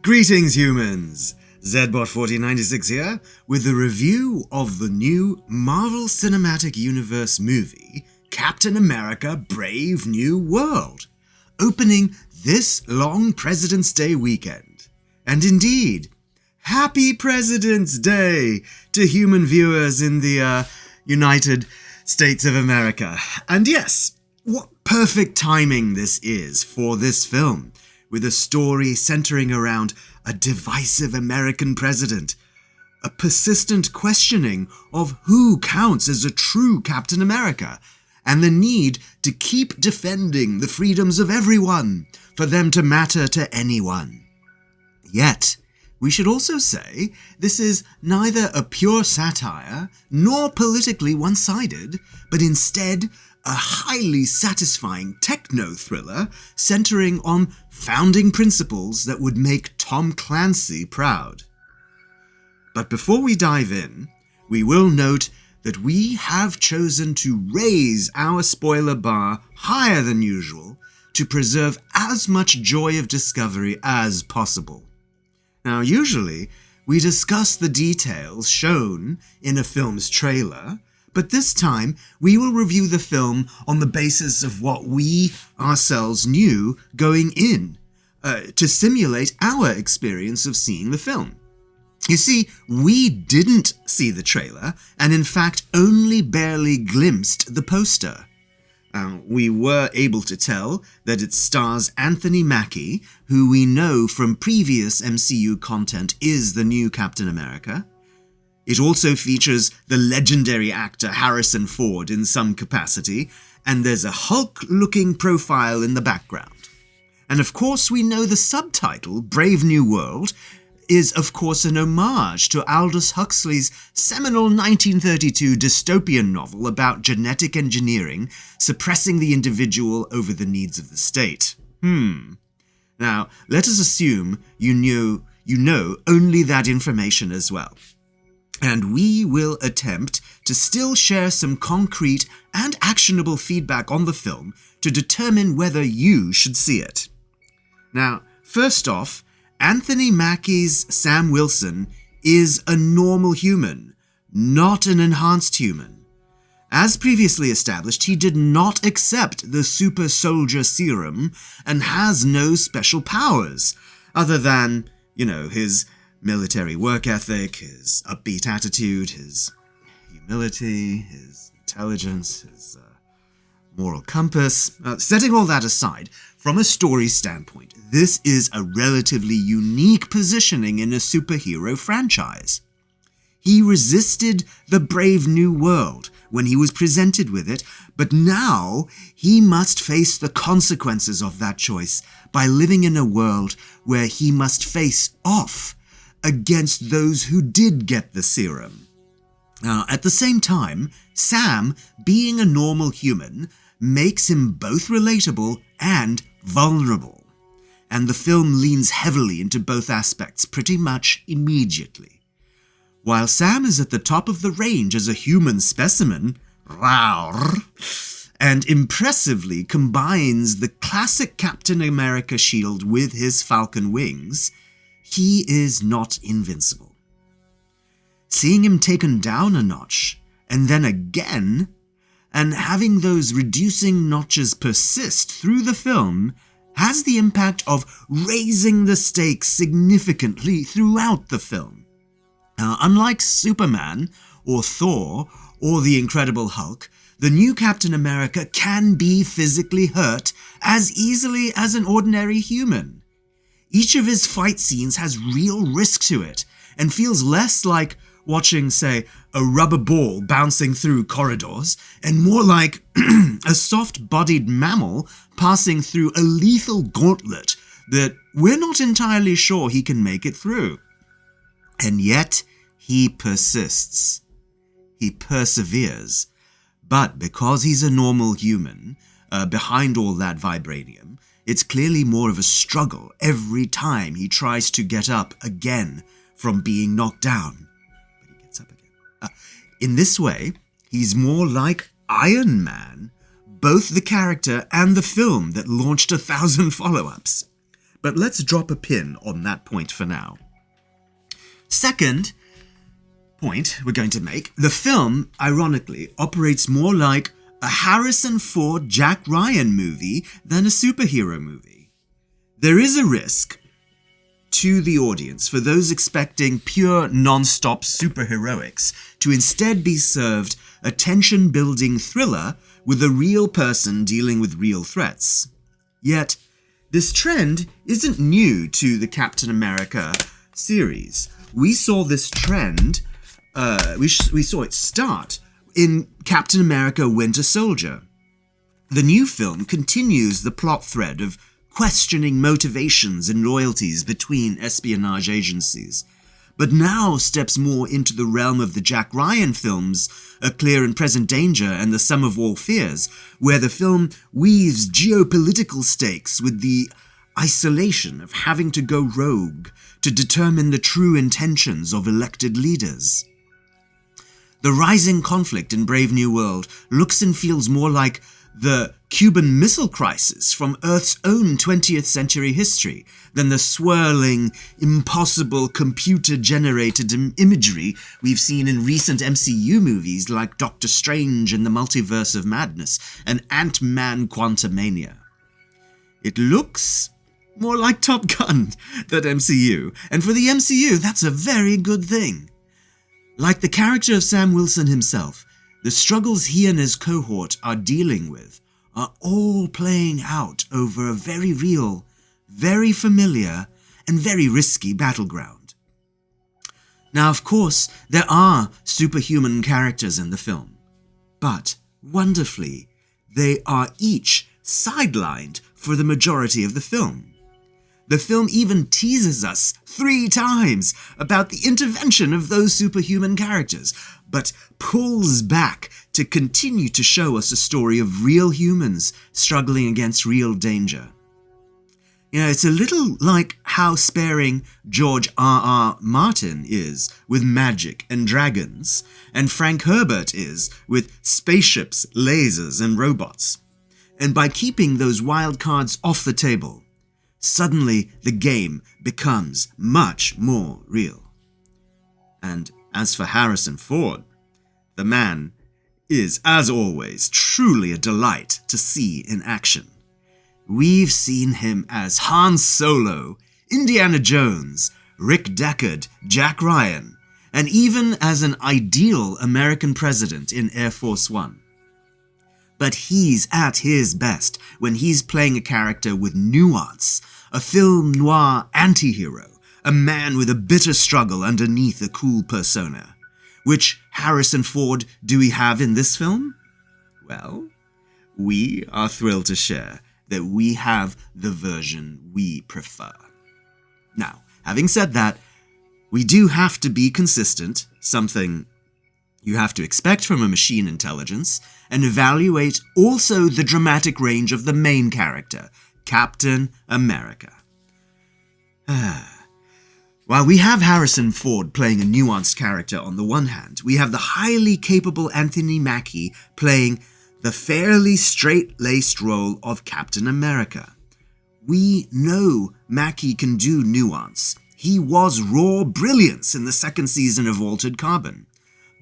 Greetings, humans! Zbot1496 here with a review of the new Marvel Cinematic Universe movie, Captain America Brave New World, opening this long President's Day weekend. And indeed, Happy President's Day to human viewers in the United States of America. And yes, what perfect timing this is for this film, with a story centering around a divisive American president, a persistent questioning of who counts as a true Captain America, and the need to keep defending the freedoms of everyone for them to matter to anyone. Yet, we should also say this is neither a pure satire nor politically one-sided, but instead a highly satisfying techno-thriller centering on founding principles that would make Tom Clancy proud. But before we dive in, we will note that we have chosen to raise our spoiler bar higher than usual to preserve as much joy of discovery as possible. Now, usually, we discuss the details shown in a film's trailer, but this time, we will review the film on the basis of what we ourselves knew going in, to simulate our experience of seeing the film. You see, we didn't see the trailer, and in fact only barely glimpsed the poster. We were able to tell that it stars Anthony Mackie, who we know from previous MCU content is the new Captain America. It also features the legendary actor Harrison Ford in some capacity, and there's a Hulk-looking profile in the background. And of course we know the subtitle, Brave New World, is of course an homage to Aldous Huxley's seminal 1932 dystopian novel about genetic engineering suppressing the individual over the needs of the state. Now, let us assume you know only that information as well. And we will attempt to still share some concrete and actionable feedback on the film to determine whether you should see it. Now, first off, Anthony Mackie's Sam Wilson is a normal human, not an enhanced human. As previously established, he did not accept the super soldier serum and has no special powers, other than, his military work ethic, his upbeat attitude, his humility, his intelligence, his moral compass. Setting all that aside, from a story standpoint, this is a relatively unique positioning in a superhero franchise. He resisted the Brave New World when he was presented with it, but now he must face the consequences of that choice by living in a world where he must face off against those who did get the serum. Now, at the same time, Sam, being a normal human, makes him both relatable and vulnerable, and the film leans heavily into both aspects pretty much immediately. While Sam is at the top of the range as a human specimen, and impressively combines the classic Captain America shield with his falcon wings, he is not invincible. Seeing him taken down a notch, and then again, and having those reducing notches persist through the film has the impact of raising the stakes significantly throughout the film. Unlike Superman, or Thor, or the Incredible Hulk, the new Captain America can be physically hurt as easily as an ordinary human. Each of his fight scenes has real risk to it, and feels less like watching, say, a rubber ball bouncing through corridors, and more like a soft-bodied mammal passing through a lethal gauntlet that we're not entirely sure he can make it through. And yet, he persists. He perseveres. But because he's a normal human, behind all that vibranium, it's clearly more of a struggle every time he tries to get up again from being knocked down. But he gets up again. In this way, he's more like Iron Man, both the character and the film that launched 1,000 follow-ups. but let's drop a pin on that point for now. Second point we're going to make, the film, ironically, operates more like a Harrison Ford Jack Ryan movie than a superhero movie. There is a risk to the audience for those expecting pure non-stop superheroics to instead be served a tension-building thriller with a real person dealing with real threats. Yet, this trend isn't new to the Captain America series. We saw this trend, we saw it start in Captain America Winter Soldier. The new film continues the plot thread of questioning motivations and loyalties between espionage agencies, but now steps more into the realm of the Jack Ryan films, A Clear and Present Danger and The Sum of All Fears, where the film weaves geopolitical stakes with the isolation of having to go rogue to determine the true intentions of elected leaders. The rising conflict in Brave New World looks and feels more like the Cuban Missile Crisis from Earth's own 20th century history than the swirling, impossible computer-generated imagery we've seen in recent MCU movies like Doctor Strange and the Multiverse of Madness and Ant-Man Quantumania. It looks more like Top Gun than MCU, and for the MCU, that's a very good thing. Like the character of Sam Wilson himself, the struggles he and his cohort are dealing with are all playing out over a very real, very familiar, and very risky battleground. Now, of course, there are superhuman characters in the film, but, wonderfully, they are each sidelined for the majority of the film. The film even teases us 3 times about the intervention of those superhuman characters, but pulls back to continue to show us a story of real humans struggling against real danger. You know, it's a little like how sparing George R.R. Martin is with magic and dragons, and Frank Herbert is with spaceships, lasers, and robots. And by keeping those wild cards off the table, suddenly the game becomes much more real. And as for Harrison Ford, the man is, as always, truly a delight to see in action. We've seen him as Han Solo, Indiana Jones, Rick Deckard, Jack Ryan, and even as an ideal American president in Air Force One. But he's at his best when he's playing a character with nuance, a film noir anti-hero, a man with a bitter struggle underneath a cool persona. Which Harrison Ford do we have in this film? Well, we are thrilled to share that we have the version we prefer. Now, having said that, we do have to be consistent, something you have to expect from a machine intelligence, and evaluate also the dramatic range of the main character, Captain America. While we have Harrison Ford playing a nuanced character on the one hand, we have the highly capable Anthony Mackie playing the fairly straight-laced role of Captain America. We know Mackie can do nuance. He was raw brilliance in the second season of Altered Carbon.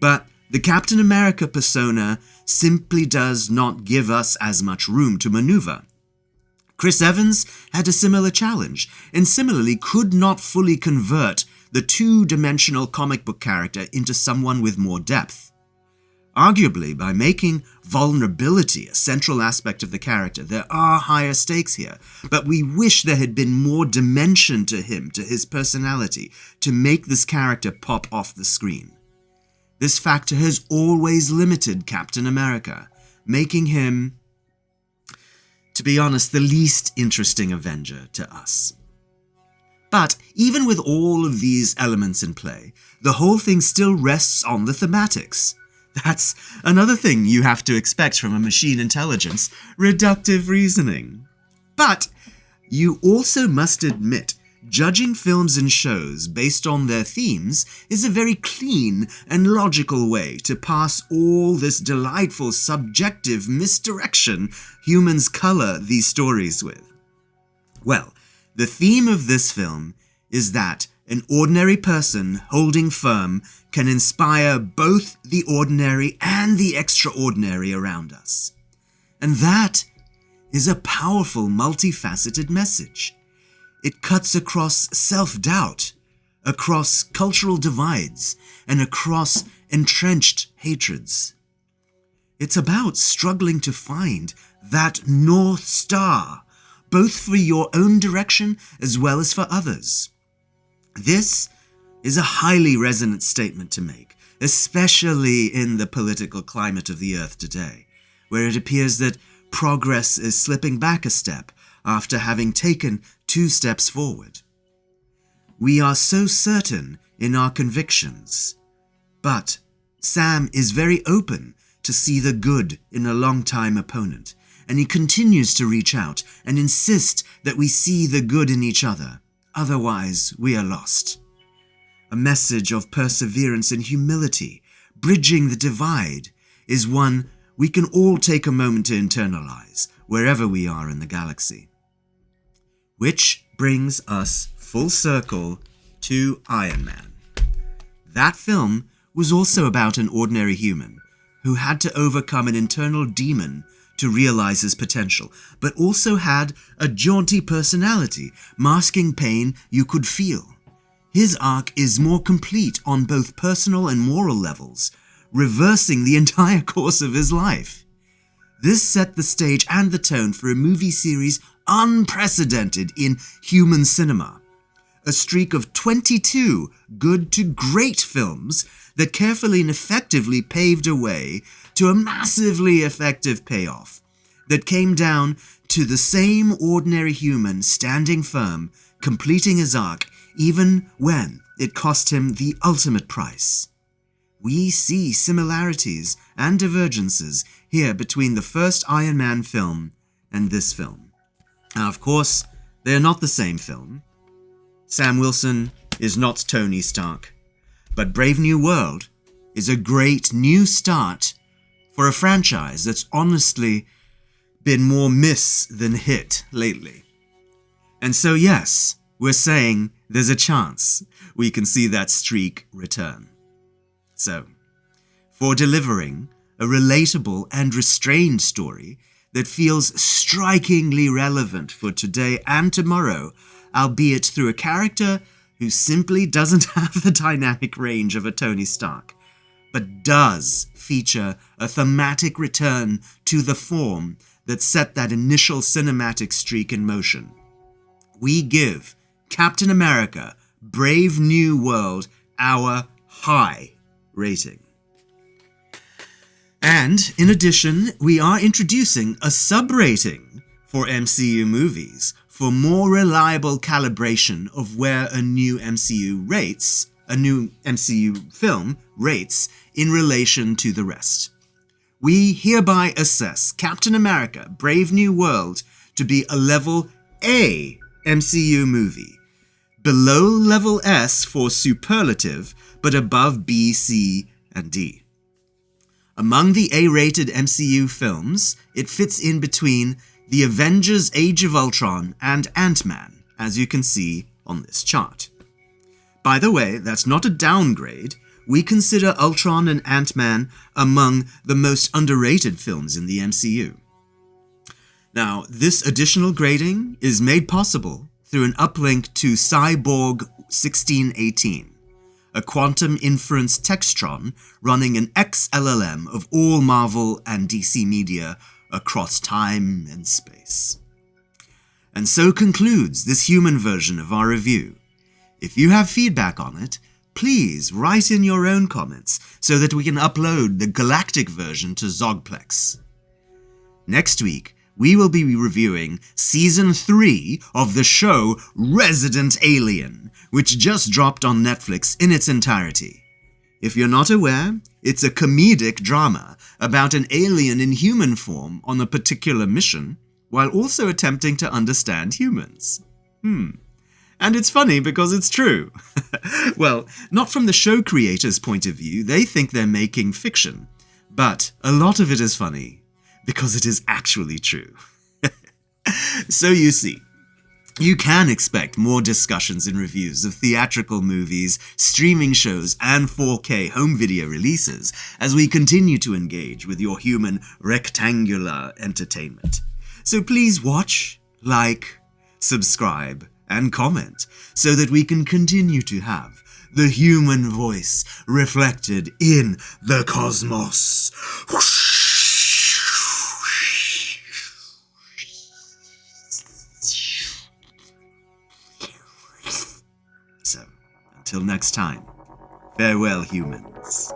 But the Captain America persona simply does not give us as much room to maneuver. Chris Evans had a similar challenge, and similarly could not fully convert the two-dimensional comic book character into someone with more depth. Arguably, by making vulnerability a central aspect of the character, there are higher stakes here, but we wish there had been more dimension to him, to his personality, to make this character pop off the screen. This factor has always limited Captain America, making him, to be honest, the least interesting Avenger to us. But even with all of these elements in play, the whole thing still rests on the thematics. That's another thing you have to expect from a machine intelligence, reductive reasoning. But you also must admit, judging films and shows based on their themes is a very clean and logical way to pass all this delightful subjective misdirection humans color these stories with. Well, The theme of this film is that an ordinary person holding firm can inspire both the ordinary and the extraordinary around us. And that is a powerful, multifaceted message. It cuts across self-doubt, across cultural divides, and across entrenched hatreds. It's about struggling to find that North Star, both for your own direction as well as for others. This is a highly resonant statement to make, especially in the political climate of the Earth today, where it appears that progress is slipping back a step after having taken 2 steps forward. We are so certain in our convictions, but Sam is very open to see the good in a long-time opponent, and he continues to reach out and insist that we see the good in each other. Otherwise, we are lost. A message of perseverance and humility, bridging the divide, is one we can all take a moment to internalize, wherever we are in the galaxy. Which brings us full circle to Iron Man. That film was also about an ordinary human who had to overcome an internal demon to realize his potential, but also had a jaunty personality, masking pain you could feel. His arc is more complete on both personal and moral levels, reversing the entire course of his life. This set the stage and the tone for a movie series unprecedented in human cinema. A streak of 22 good to great films that carefully and effectively paved a way to a massively effective payoff that came down to the same ordinary human standing firm, completing his arc, even when it cost him the ultimate price. We see similarities and divergences here between the first Iron Man film and this film. Now, of course, they are not the same film. Sam Wilson is not Tony Stark, but Brave New World is a great new start for a franchise that's honestly been more miss than hit lately. And so yes, we're saying there's a chance we can see that streak return. So, for delivering a relatable and restrained story that feels strikingly relevant for today and tomorrow, albeit through a character who simply doesn't have the dynamic range of a Tony Stark, but does feature a thematic return to the form that set that initial cinematic streak in motion. We give Captain America: Brave New World our high rating. And in addition, we are introducing a sub-rating for MCU movies for more reliable calibration of where a new MCU film rates in relation to the rest. We hereby assess Captain America: Brave New World to be a level A MCU movie, below level S for superlative, but above B, C, and D. Among the A-rated MCU films, it fits in between The Avengers: Age of Ultron and Ant-Man, as you can see on this chart. By the way, that's not a downgrade. We consider Ultron and Ant-Man among the most underrated films in the MCU. Now, this additional grading is made possible through an uplink to Cyborg 1618, a quantum inference textron running an XLLM of all Marvel and DC media across time and space. And so concludes this human version of our review. If you have feedback on it, please write in your own comments so that we can upload the galactic version to Zoggplex. Next week, we will be reviewing Season 3 of the show Resident Alien, which just dropped on Netflix in its entirety. If you're not aware, it's a comedic drama about an alien in human form on a particular mission, while also attempting to understand humans. And it's funny because it's true. Well, not from the show creators' point of view, they think they're making fiction, but a lot of it is funny because it is actually true. So you see, You can expect more discussions and reviews of theatrical movies, streaming shows, and 4K home video releases as we continue to engage with your human rectangular entertainment. So please watch, like, subscribe, and comment so that we can continue to have the human voice reflected in the cosmos. So, until next time, farewell, humans.